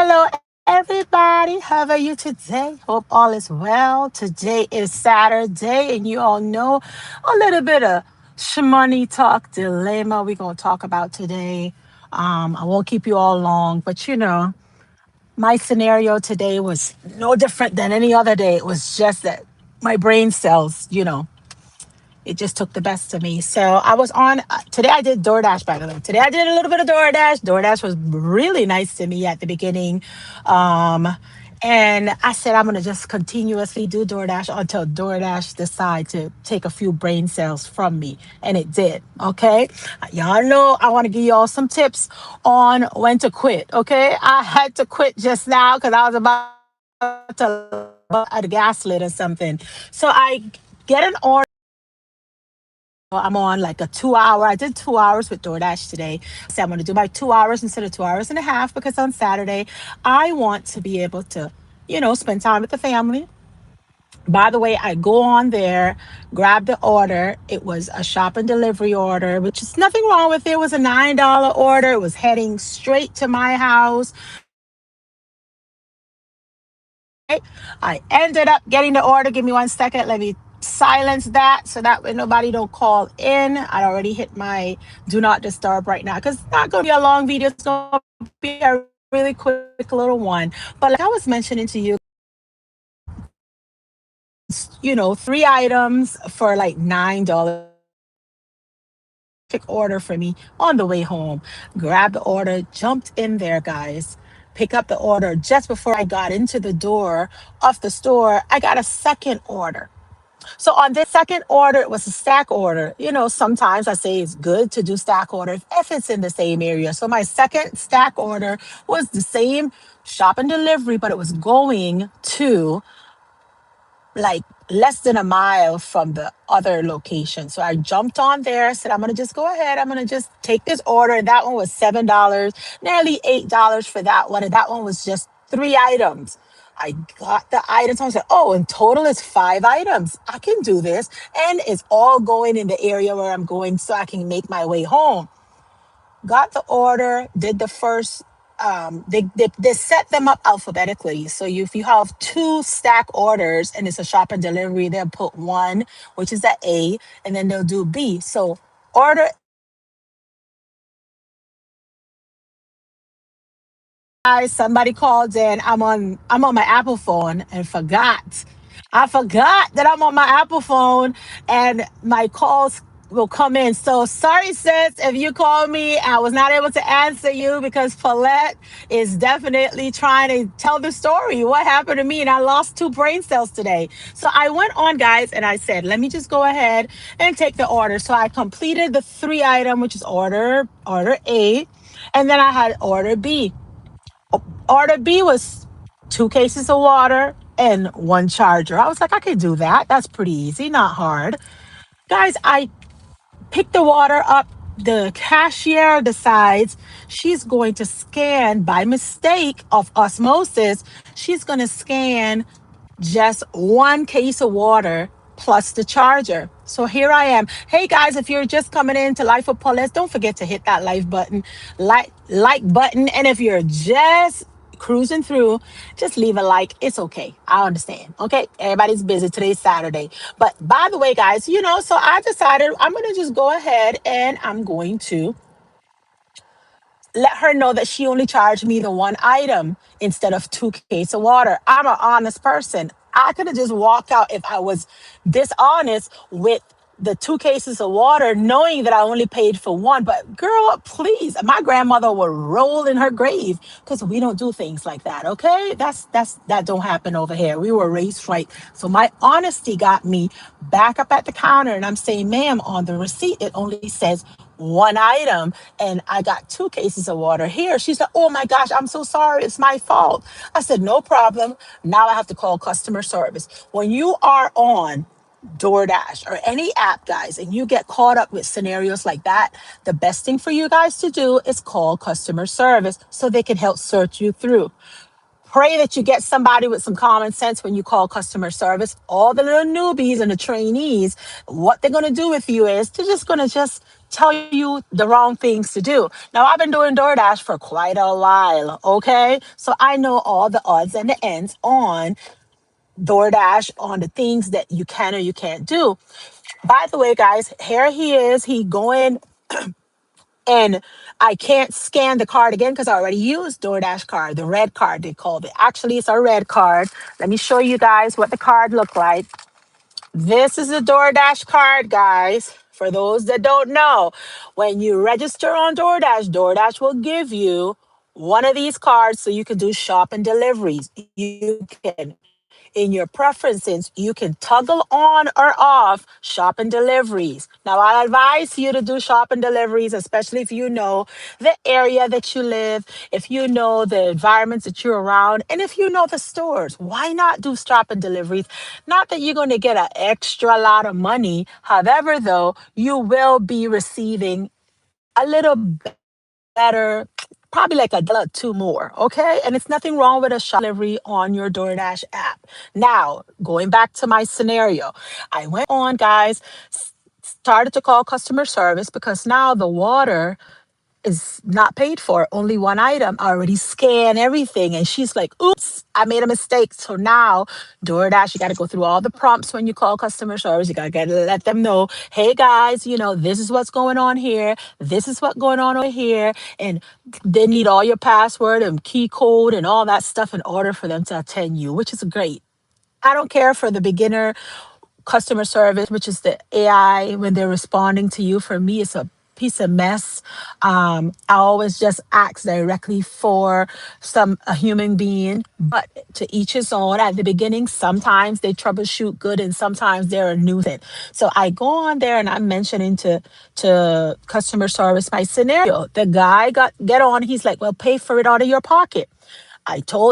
Hello, everybody. How are you today? Hope all is well. Today is Saturday, and you all know a little bit of shmoney talk dilemma we're going to talk about today. I won't keep you all long, but my scenario today was no different than any other day. It was just that my brain cells, it just took the best of me. So I was on today. I did DoorDash, by the way. Today I did a little bit of DoorDash. DoorDash was really nice to me at the beginning, um, and I said I'm gonna just continuously do DoorDash until DoorDash decide to take a few brain cells from me, and it did. Okay, y'all know I want to give y'all some tips on when to quit. Okay, I had to quit just now because I was about to at a gas lid or something. So I get an order. I'm on like a 2 hour. I did 2 hours with DoorDash today. I said I'm going to do my 2 hours instead of 2 hours and a half because on Saturday I want to be able to, spend time with the family. By the way, I go on there, grab the order. It was a shop and delivery order, which is nothing wrong with it. It was a $9 order. It was heading straight to my house. I ended up getting the order. Give me 1 second. Let me silence that so that way nobody don't call in. I already hit my do not disturb right now because it's not going to be a long video. It's going to be a really quick little one. But like I was mentioning to you, three items for like $9. Order for me on the way home. Grabbed the order, jumped in there, guys. Pick up the order. Just before I got into the door of the store, I got a second order. So on this second order, it was a stack order. Sometimes I say it's good to do stack orders if it's in the same area. So my second stack order was the same shop and delivery, but it was going to like less than a mile from the other location. So I jumped on there, said, I'm going to just go ahead. I'm going to just take this order. And that one was $7, nearly $8 for that one. And that one was just three items. I got the items. I said, oh, in total it's five items. I can do this. And it's all going in the area where I'm going so I can make my way home. Got the order, did the first, they set them up alphabetically. So if you have two stack orders and it's a shop and delivery, they'll put one, which is the A, and then they'll do B. So order, guys, somebody called in. I'm on my Apple phone and forgot. I forgot that I'm on my Apple phone and my calls will come in. So sorry, sis, if you call me, I was not able to answer you because Paulette is definitely trying to tell the story. What happened to me? And I lost two brain cells today. So I went on, guys, and I said, let me just go ahead and take the order. So I completed the three item, which is order A, and then I had order B. Order B was two cases of water and one charger. I was like, I could do that. That's pretty easy, not hard. Guys, I picked the water up. The cashier decides she's going to scan by mistake of osmosis. She's going to scan just one case of water plus the charger. So here I am. Hey guys, if you're just coming into Life of Paulette, don't forget to hit that like button. And if you're just cruising through, just leave a like. It's okay. I understand. Okay. Everybody's busy. Today's Saturday. But by the way, guys, so I decided I'm going to just go ahead and I'm going to let her know that she only charged me the one item instead of two cases of water. I'm an honest person. I could have just walked out if I was dishonest with the two cases of water, knowing that I only paid for one. But girl, please, my grandmother would roll in her grave because we don't do things like that. Okay, that don't happen over here. We were raised right. So my honesty got me back up at the counter, and I'm saying, ma'am, on the receipt it only says one item and I got two cases of water here. She said, oh my gosh, I'm so sorry. It's my fault. I said, no problem. Now I have to call customer service. When you are on DoorDash or any app, guys, and you get caught up with scenarios like that, the best thing for you guys to do is call customer service so they can help search you through. Pray that you get somebody with some common sense when you call customer service. All the little newbies and the trainees, what they're going to do with you is they're just going to just tell you the wrong things to do. Now, I've been doing DoorDash for quite a while, okay? So I know all the odds and the ends on DoorDash, on the things that you can or you can't do. By the way, guys, here he is. He going, and I can't scan the card again because I already used DoorDash card, the red card they called it. Actually, it's a red card. Let me show you guys what the card looked like. This is the DoorDash card, guys. For those that don't know, when you register on DoorDash, DoorDash will give you one of these cards so you can do shop and deliveries. You can, in your preferences, you can toggle on or off shop and deliveries. Now, I advise you to do shop and deliveries, especially if you know the area that you live, if you know the environments that you're around, and if you know the stores. Why not do shop and deliveries? Not that you're going to get an extra lot of money. However, though, you will be receiving a little better, probably like $1 or two more. Okay. And it's nothing wrong with a shop delivery on your DoorDash app. Now, going back to my scenario, I went on, guys, started to call customer service because now the water is not paid for, only one item. I already scanned everything. And she's like, oops, I made a mistake. So now, DoorDash, you got to go through all the prompts when you call customer service. You got to let them know, hey guys, this is what's going on here. This is what's going on over here. And they need all your password and key code and all that stuff in order for them to attend you, which is great. I don't care for the beginner customer service, which is the AI when they're responding to you. For me, it's a piece of mess. I always just ask directly for a human being, but to each his own. At the beginning, sometimes they troubleshoot good, and sometimes they're a nuisance. So I go on there and I'm mentioning to customer service my scenario. The guy get on. He's like, "Well, pay for it out of your pocket."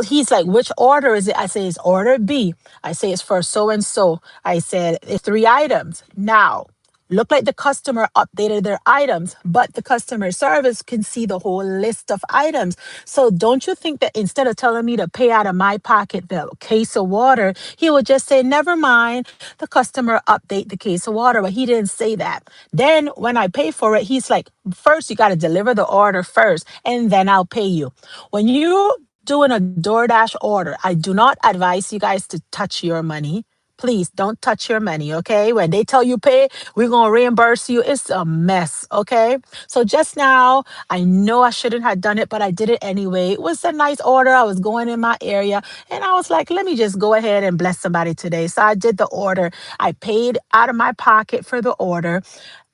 He's like, which order is it? I say, it's order B. I say, it's for so and so. I said, it's 3 items. Now, look like the customer updated their items, but the customer service can see the whole list of items. So don't you think that instead of telling me to pay out of my pocket the case of water, he would just say, never mind, the customer update the case of water, but he didn't say that. Then when I pay for it, he's like, first you got to deliver the order first, and then I'll pay you. When you doing a DoorDash order, I do not advise you guys to touch your money. Please don't touch your money, okay? When they tell you pay, we're going to reimburse you. It's a mess, okay? So just now, I know I shouldn't have done it, but I did it anyway. It was a nice order. I was going in my area, and I was like, let me just go ahead and bless somebody today. So I did the order. I paid out of my pocket for the order.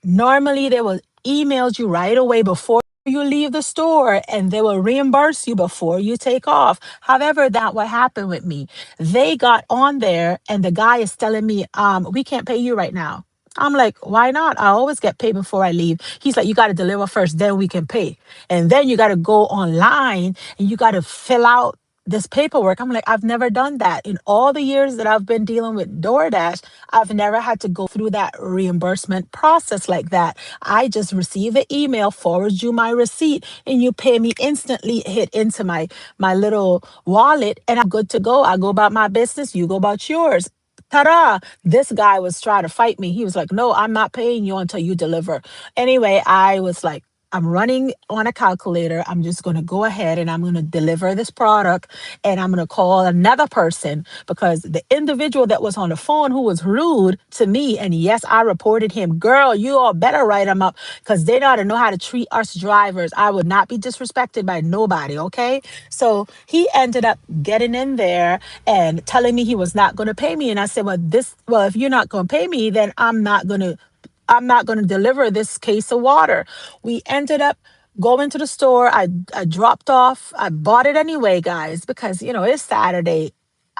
Normally, they will email you right away before you leave the store, and they will reimburse you before you take off. However, that what happened with me. They got on there and the guy is telling me, we can't pay you right now. I'm like, why not? I always get paid before I leave. He's like, you got to deliver first, then we can pay. And then you got to go online and you got to fill out this paperwork. I'm like, I've never done that. In all the years that I've been dealing with DoorDash, I've never had to go through that reimbursement process like that. I just receive an email, forward you my receipt, and you pay me instantly, hit into my little wallet, and I'm good to go. I go about my business, you go about yours. Ta-da! This guy was trying to fight me. He was like, no, I'm not paying you until you deliver. Anyway, I was like, I'm running on a calculator. I'm just going to go ahead and I'm going to deliver this product, and I'm going to call another person because the individual that was on the phone who was rude to me, and yes, I reported him. Girl, you all better write him up because they ought to know how to treat us drivers. I would not be disrespected by nobody, okay? So he ended up getting in there and telling me he was not going to pay me. And I said, well, if you're not going to pay me, then I'm not going to deliver this case of water. We ended up going to the store. I dropped off. I bought it anyway, guys, because, it's Saturday.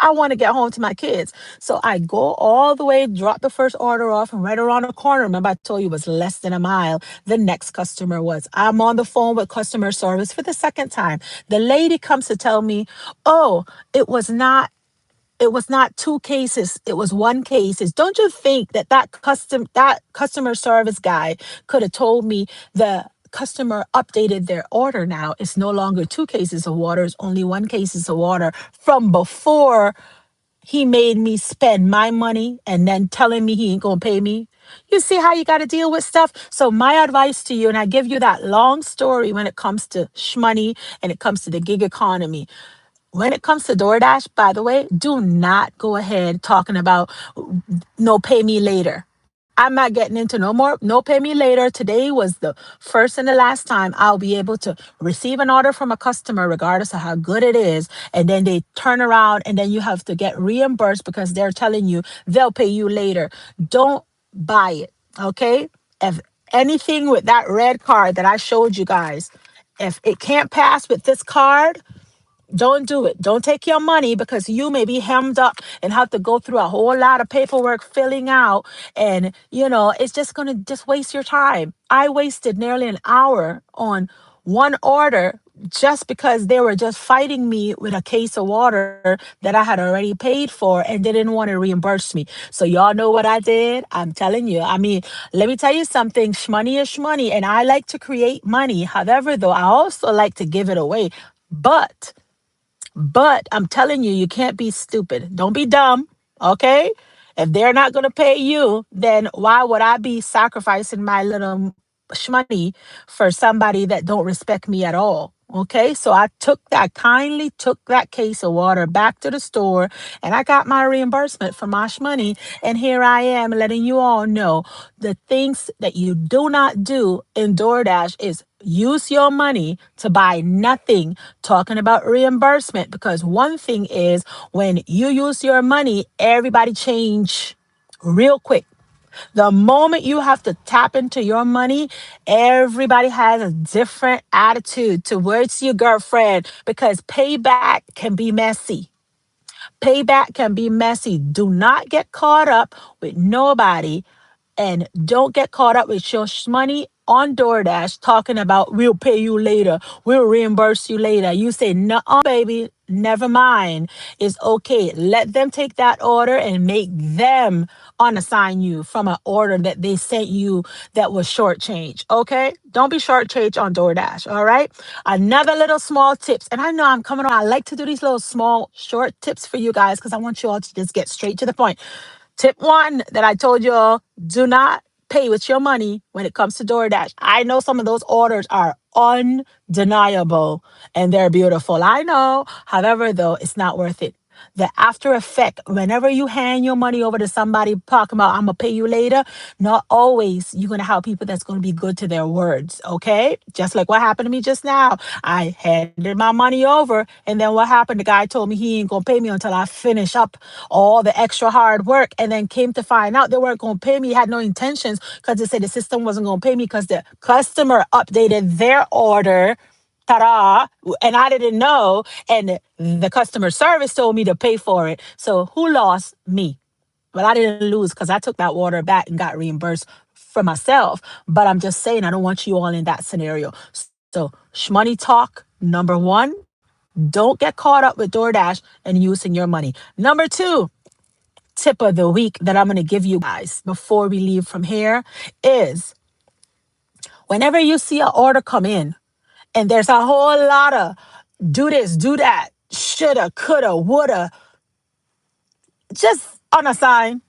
I want to get home to my kids. So I go all the way, drop the first order off, and right around the corner, remember I told you it was less than a mile, the next customer was. I'm on the phone with customer service for the second time. The lady comes to tell me, oh, it was not two cases, it was one case. Don't you think that customer service guy could have told me the customer updated their order now. It's no longer 2 cases of water, it's only 1 cases of water from before he made me spend my money and then telling me he ain't gonna pay me. You see how you got to deal with stuff? So, my advice to you, and I give you that long story when it comes to shmoney and it comes to the gig economy. When it comes to DoorDash, by the way, do not go ahead talking about no pay me later. I'm not getting into no more no pay me later. Today was the first and the last time I'll be able to receive an order from a customer, regardless of how good it is. And then they turn around and then you have to get reimbursed because they're telling you they'll pay you later. Don't buy it. Okay. If anything with that red card that I showed you guys, if it can't pass with this card, don't do it. Don't take your money because you may be hemmed up and have to go through a whole lot of paperwork filling out. And, it's just going to just waste your time. I wasted nearly an hour on one order just because they were just fighting me with a case of water that I had already paid for and they didn't want to reimburse me. So y'all know what I did? I'm telling you. I mean, let me tell you something. Shmoney is shmoney and I like to create money. However, though, I also like to give it away. But I'm telling you, you can't be stupid. Don't be dumb, okay? If they're not going to pay you, then why would I be sacrificing my little shmoney for somebody that don't respect me at all? Okay, so I kindly took that case of water back to the store and I got my reimbursement for my shmoney. And here I am letting you all know the things that you do not do in DoorDash is use your money to buy nothing. Talking about reimbursement, because one thing is when you use your money, everybody change real quick. The moment you have to tap into your money, everybody has a different attitude towards your girlfriend because payback can be messy. Payback can be messy. Do not get caught up with nobody and don't get caught up with your money on DoorDash talking about we'll pay you later, we'll reimburse you later. You say, no, baby, never mind. It's okay. Let them take that order and make them unassign you from an order that they sent you that was shortchanged. Okay? Don't be shortchanged on DoorDash. All right? Another little small tips. And I know I'm coming on. I like to do these little small short tips for you guys because I want you all to just get straight to the point. Tip one that I told you all, do not pay with your money when it comes to DoorDash. I know some of those orders are undeniable and they're beautiful. I know. However, though, it's not worth it. The after effect, whenever you hand your money over to somebody talking about, I'm going to pay you later, not always you're going to have people that's going to be good to their words. Okay. Just like what happened to me just now. I handed my money over. And then what happened? The guy told me he ain't going to pay me until I finish up all the extra hard work. And then came to find out they weren't going to pay me. He had no intentions because they said the system wasn't going to pay me because the customer updated their order. Ta-da! And I didn't know. And the customer service told me to pay for it. So who lost? Me. But I didn't lose because I took that water back and got reimbursed for myself. But I'm just saying, I don't want you all in that scenario. So, shmoney talk, number one, don't get caught up with DoorDash and using your money. Number two, tip of the week that I'm going to give you guys before we leave from here is whenever you see an order come in and there's a whole lot of do this, do that, shoulda, coulda, woulda, just unassign.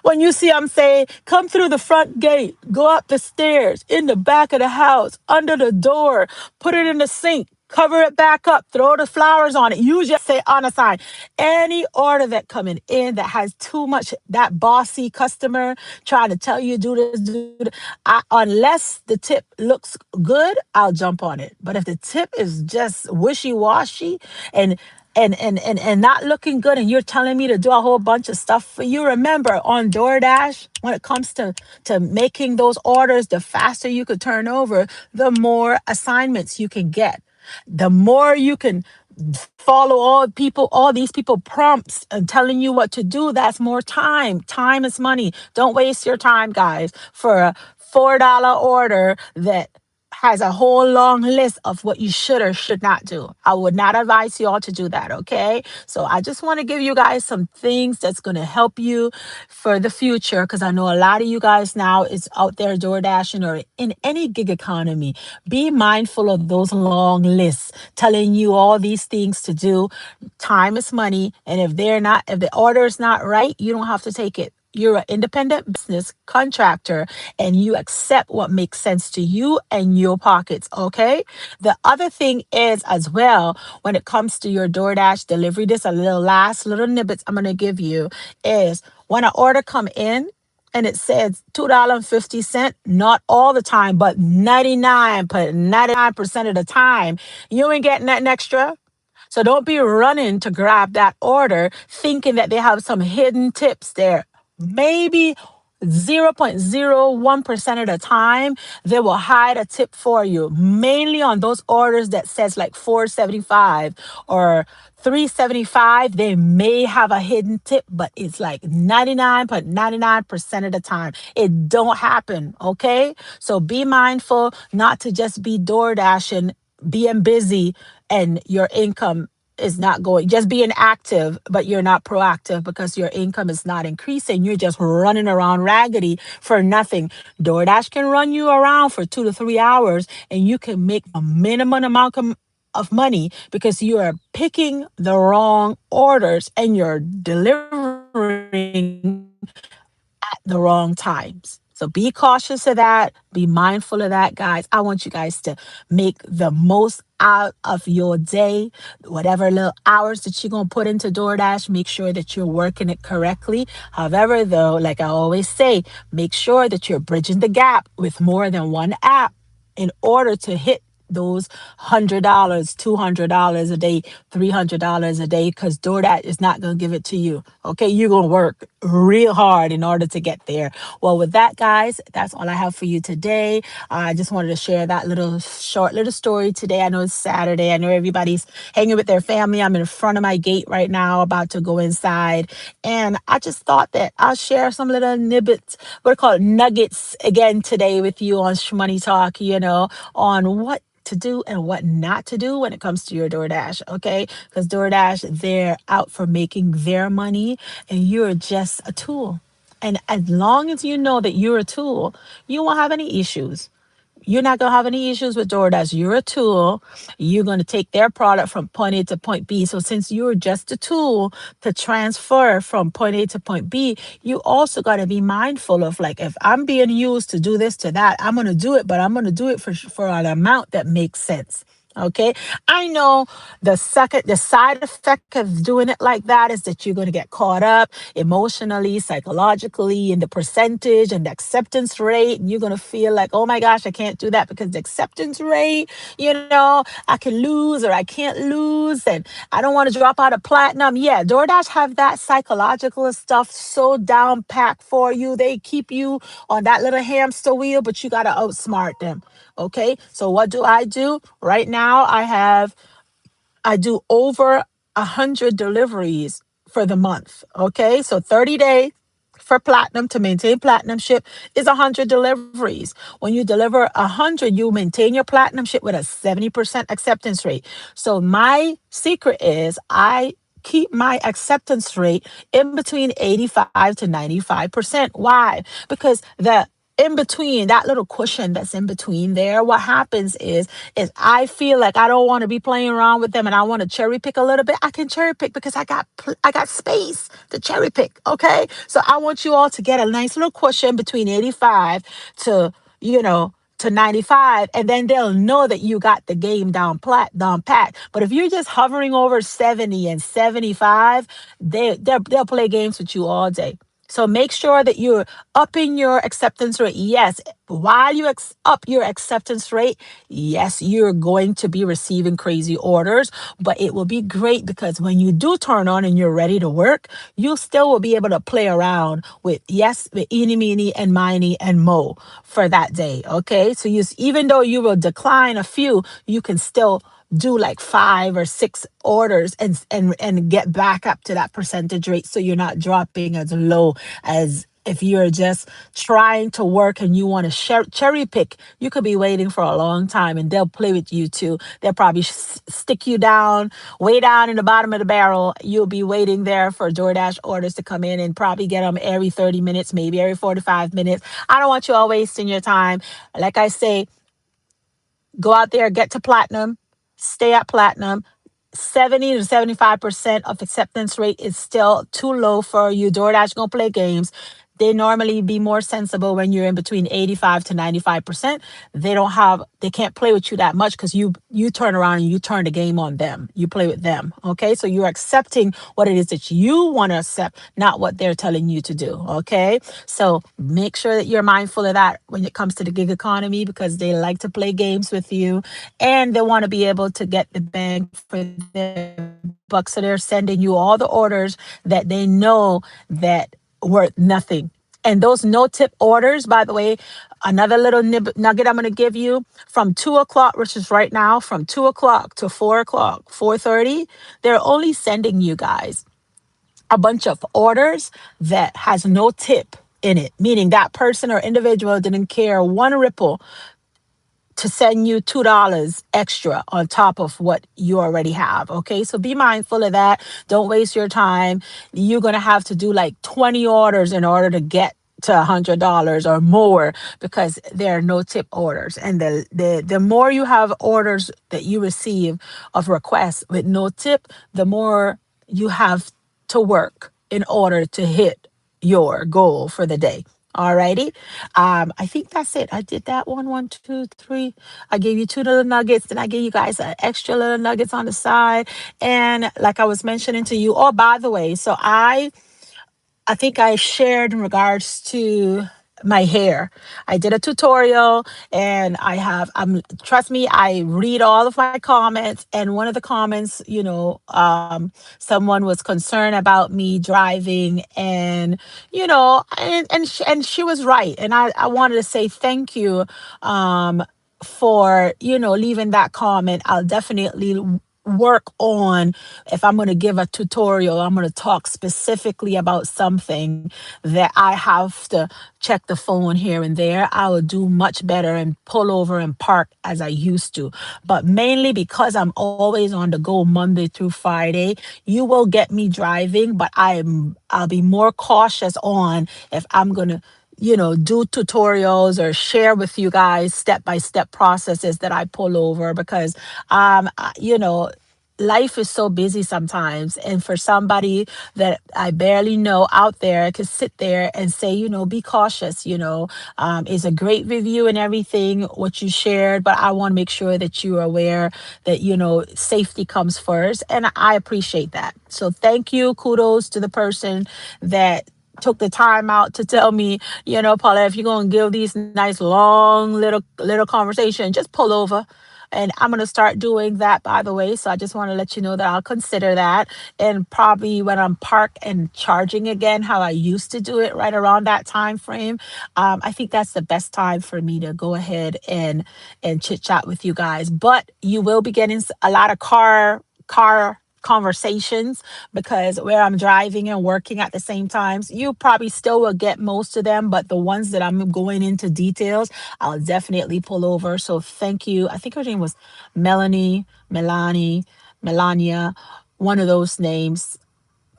When you see I'm saying, come through the front gate, go up the stairs, in the back of the house, under the door, put it in the sink, cover it back up, throw the flowers on it. You just say unassigned. Any order that coming in that has too much, that bossy customer trying to tell you do this, do that, unless the tip looks good, I'll jump on it. But if the tip is just wishy-washy and not looking good and you're telling me to do a whole bunch of stuff for you, remember on DoorDash, when it comes to making those orders, the faster you could turn over, the more assignments you can get, the more you can follow all these people prompts and telling you what to do. That's more time is money. Don't waste your time, guys, for a $4 order that has a whole long list of what you should or should not do. I would not advise you all to do that, okay? So I just want to give you guys some things that's going to help you for the future, because I know a lot of you guys now is out there door dashing or in any gig economy. Be mindful of those long lists telling you all these things to do. Time is money, and if the order is not right, you don't have to take it. You're an independent business contractor and you accept what makes sense to you and your pockets, okay? The other thing is as well, when it comes to your DoorDash delivery, this a little last little nibbits I'm gonna give you is when an order come in and it says $2.50, not all the time, but 99.99% of the time, you ain't getting that extra. So don't be running to grab that order thinking that they have some hidden tips there. Maybe 0.01% of the time they will hide a tip for you, mainly on those orders that says like 475 or 375. They may have a hidden tip, but it's like 99.99% of the time it don't happen. Okay, so be mindful not to just be door dashing, being busy, and your income is not going, just being active, but you're not proactive because your income is not increasing. You're just running around raggedy for nothing. DoorDash can run you around for 2 to 3 hours and you can make a minimum amount of money because you are picking the wrong orders and you're delivering at the wrong times. So be cautious of that. Be mindful of that, guys. I want you guys to make the most out of your day. Whatever little hours that you're going to put into DoorDash, make sure that you're working it correctly. However, though, like I always say, make sure that you're bridging the gap with more than one app in order to hit those $100, $200 a day, $300 a day, because DoorDash is not going to give it to you. Okay, you're going to work real hard in order to get there. Well, with that, guys, that's all I have for you today. I just wanted to share that little short little story today. I know it's Saturday. I know everybody's hanging with their family. I'm in front of my gate right now, about to go inside. And I just thought that I'll share some little nibbits, what are called nuggets again today with you on Shmoney Talk, on what to do and what not to do when it comes to your DoorDash, okay? Because DoorDash, they're out for making their money and you're just a tool. And as long as you know that you're a tool, you won't have any issues. You're not going to have any issues with DoorDash. You're a tool. You're going to take their product from point A to point B. So since you're just a tool to transfer from point A to point B, you also got to be mindful of, like, if I'm being used to do this to that, I'm going to do it, but I'm going to do it for an amount that makes sense. Okay. I know the side effect of doing it like that is that you're going to get caught up emotionally, psychologically, in the percentage and the acceptance rate. And you're going to feel like, oh my gosh, I can't do that because the acceptance rate, I can lose or I can't lose. And I don't want to drop out of platinum. Yeah. DoorDash have that psychological stuff so down packed for you. They keep you on that little hamster wheel, but you got to outsmart them. Okay. So what do I do right now? I do over 100 deliveries for the month. Okay. So 30 days for platinum to maintain platinum ship is 100 deliveries. When you deliver 100, you maintain your platinum ship with a 70% acceptance rate. So my secret is I keep my acceptance rate in between 85 to 95%. Why? Because the in between, that little cushion that's in between there, what happens is I feel like I don't want to be playing around with them and I want to cherry pick a little bit. I can cherry pick because I got space to cherry pick. Okay. So I want you all to get a nice little cushion between 85 to, to 95, and then they'll know that you got the game down pat. But if you're just hovering over 70 and 75, they'll play games with you all day. So make sure that you're upping your acceptance rate. Yes, while you up your acceptance rate, yes, you're going to be receiving crazy orders, but it will be great because when you do turn on and you're ready to work, you still will be able to play around with eeny, meeny, and miny, and mo for that day. Okay, so even though you will decline a few, you can still do like 5 or 6 orders and get back up to that percentage rate, so you're not dropping as low as If you're just trying to work and you want to cherry pick, you could be waiting for a long time and they'll play with you too. They'll probably stick you down, way down in the bottom of the barrel. You'll be waiting there for DoorDash orders to come in and probably get them every 30 minutes, maybe every 45 minutes. I don't want you all wasting your time. Like I say, go out there, get to platinum, stay at platinum. 70 to 75% of acceptance rate is still too low for you. DoorDash gonna play games. They normally be more sensible when you're in between 85 to 95%. They can't play with you that much because you turn around and you turn the game on them. You play with them. Okay. So you're accepting what it is that you want to accept, not what they're telling you to do. Okay. So make sure that you're mindful of that when it comes to the gig economy because they like to play games with you and they want to be able to get the bang for their buck. So they're sending you all the orders that they know that worth nothing. And those no tip orders, by the way, another little nugget I'm going to give you from 2 o'clock, which is right now, from 2 o'clock to 4 o'clock, 4:30, they're only sending you guys a bunch of orders that has no tip in it, meaning that person or individual didn't care one ripple to send you $2 extra on top of what you already have. Okay. So be mindful of that. Don't waste your time. You're going to have to do like 20 orders in order to get to $100 or more because there are no tip orders. And the more you have orders that you receive of requests with no tip, the more you have to work in order to hit your goal for the day. Alrighty. I think that's it. I did that one, two, three. I gave you two little nuggets, then I gave you guys extra little nuggets on the side. And like I was mentioning to you, oh, by the way, so I think I shared in regards to my hair. I did a tutorial and trust me, I read all of my comments. And one of the comments, someone was concerned about me driving and she was right. And I wanted to say thank you, for, leaving that comment. I'll definitely work on if I'm going to give a tutorial, I'm going to talk specifically about something that I have to check the phone here and there. I will do much better and pull over and park as I used to. But mainly because I'm always on the go Monday through Friday, you will get me driving, but I'll be more cautious on if I'm going to do tutorials or share with you guys step by step processes that I pull over because, life is so busy sometimes. And for somebody that I barely know out there, I could sit there and say, be cautious, it's a great review and everything, what you shared, but I want to make sure that you are aware that, safety comes first. And I appreciate that. So thank you. Kudos to the person that took the time out to tell me, Paula, if you're going to give these nice long little conversation, just pull over. And I'm going to start doing that, by the way. So I just want to let you know that I'll consider that. And probably when I'm parked and charging again, how I used to do it right around that time frame. I think that's the best time for me to go ahead and chit chat with you guys. But you will be getting a lot of car conversations because where I'm driving and working at the same times, you probably still will get most of them, but the ones that I'm going into details, I'll definitely pull over. So thank you. I think her name was Melania, one of those names.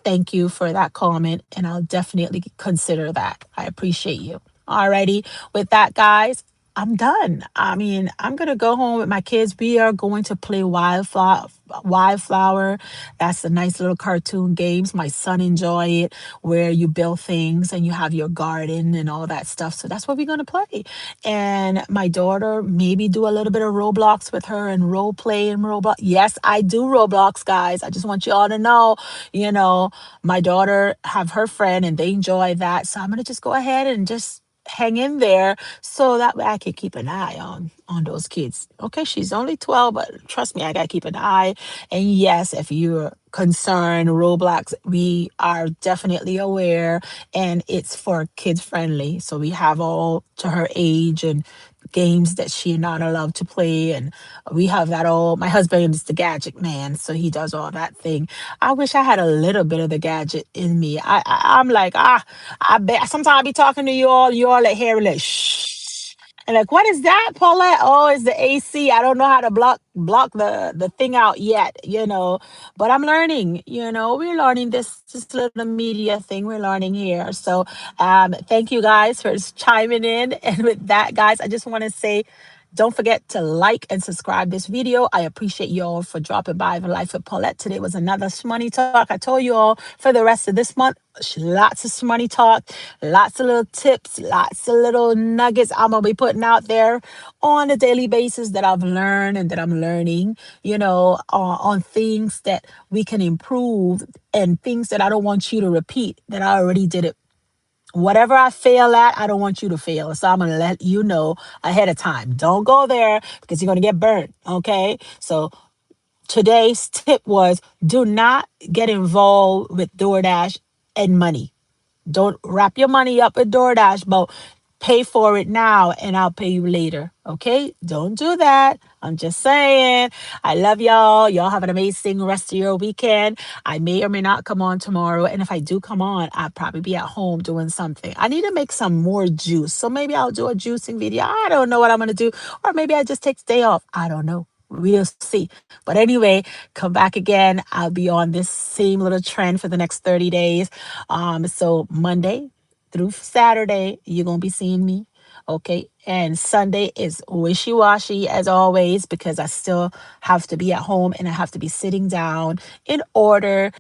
Thank you for that comment, and I'll definitely consider that. I appreciate you. Alrighty. With that, guys, I'm done. I mean, I'm gonna go home with my kids. We are going to play Wildflower. That's a nice little cartoon games. My son enjoy it, where you build things and you have your garden and all that stuff. So that's what we're gonna play. And my daughter maybe do a little bit of Roblox with her and role play in Roblox. Yes, I do Roblox, guys. I just want you all to know, my daughter have her friend and they enjoy that. So I'm gonna just go ahead and just hang in there so that way I can keep an eye on those kids. Okay, she's only 12, but trust me, I gotta keep an eye. And yes, if you're concerned, Roblox, we are definitely aware and it's for kids friendly. So we have all to her age and games that she not allowed to play, and we have that all. My husband is the gadget man, so he does all that thing. I wish I had a little bit of the gadget in me. I'm like, I bet sometimes I be talking to you all like hearing like shh. And like, what is that, Paulette? Oh, it's the AC. I don't know how to block the thing out yet, but I'm learning. We're learning this little media thing. We're learning here. So, thank you guys for chiming in. And with that, guys, I just want to say, don't forget to like and subscribe this video. I appreciate you all for dropping by for Life with Paulette. Today was another money talk. I told you all for the rest of this month, lots of money talk, lots of little tips, lots of little nuggets I'm going to be putting out there on a daily basis that I've learned and that I'm learning, on things that we can improve and things that I don't want you to repeat, that I already did it. Whatever I fail at, I don't want you to fail. So I'm going to let you know ahead of time. Don't go there because you're going to get burnt. Okay. So today's tip was, do not get involved with DoorDash and money. Don't wrap your money up with DoorDash, but pay for it now and I'll pay you later. Okay? Don't do that. I'm just saying. I love y'all. Y'all have an amazing rest of your weekend. I may or may not come on tomorrow. And if I do come on, I'll probably be at home doing something. I need to make some more juice. So maybe I'll do a juicing video. I don't know what I'm going to do. Or maybe I just take the day off. I don't know. We'll see. But anyway, come back again. I'll be on this same little trend for the next 30 days. So Monday through Saturday, you're going to be seeing me. Okay. And Sunday is wishy-washy as always, because I still have to be at home and I have to be sitting down in order